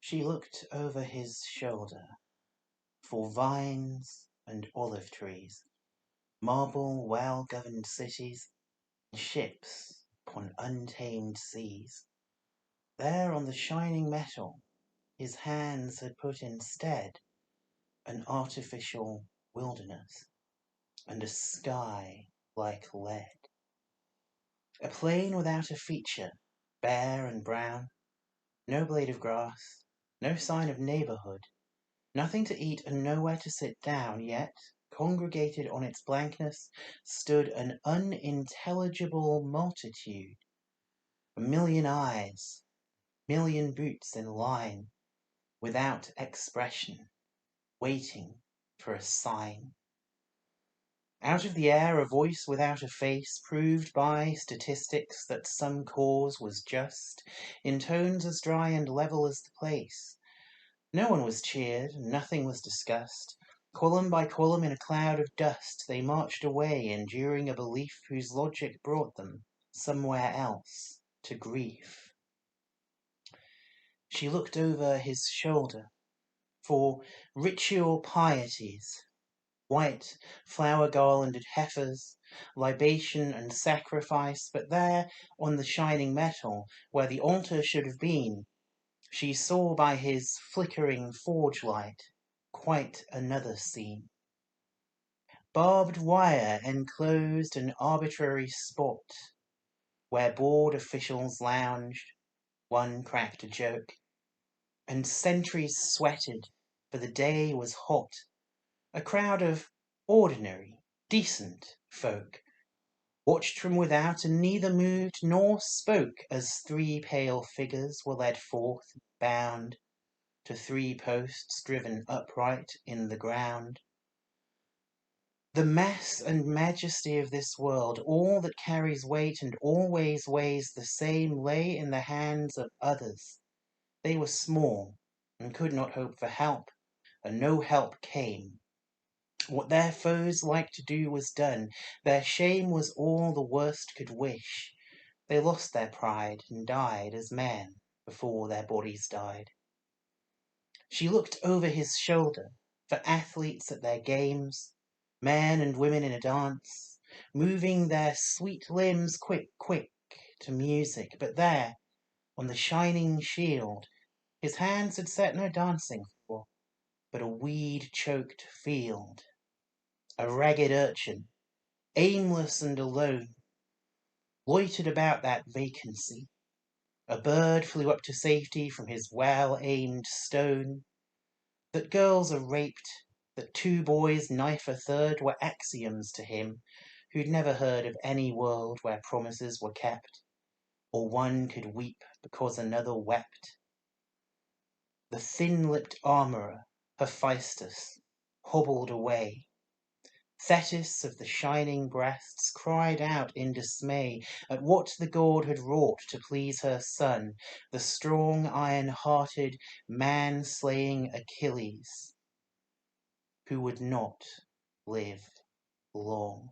She looked over his shoulder for vines and olive trees, marble well-governed cities, and ships upon untamed seas. There on the shining metal his hands had put instead an artificial wilderness and a sky like lead. A plain without a feature, bare and brown, no blade of grass, no sign of neighborhood, nothing to eat and nowhere to sit down, yet, congregated on its blankness, stood an unintelligible multitude. A million eyes, million boots in line, without expression, waiting for a sign. Out of the air, a voice without a face, proved by statistics that some cause was just, in tones as dry and level as the place. No one was cheered, and nothing was discussed. Column by column in a cloud of dust, they marched away, enduring a belief whose logic brought them somewhere else, to grief. She looked over his shoulder for ritual pieties, white flower-garlanded heifers, libation and sacrifice, but there, on the shining metal, where the altar should have been, she saw by his flickering forge light quite another scene. Barbed wire enclosed an arbitrary spot where bored officials lounged, one cracked a joke, and sentries sweated, for the day was hot. A crowd of ordinary, decent folk watched from without, and neither moved nor spoke as three pale figures were led forth, bound to three posts driven upright in the ground. The mass and majesty of this world, all that carries weight and always weighs the same, lay in the hands of others. They were small and could not hope for help, and no help came. What their foes liked to do was done. Their shame was all the worst could wish. They lost their pride and died as men before their bodies died. She looked over his shoulder for athletes at their games, men and women in a dance, moving their sweet limbs quick, quick to music. But there, on the shining shield, his hands had set no dancing floor, but a weed-choked field. A ragged urchin, aimless and alone, loitered about that vacancy. A bird flew up to safety from his well-aimed stone. That girls are raped, that two boys knife a third, were axioms to him, who'd never heard of any world where promises were kept, or one could weep because another wept. The thin-lipped armourer, Hephaestus, hobbled away. Thetis of the shining breasts cried out in dismay at what the god had wrought to please her son, the strong, iron-hearted, man-slaying Achilles, who would not live long.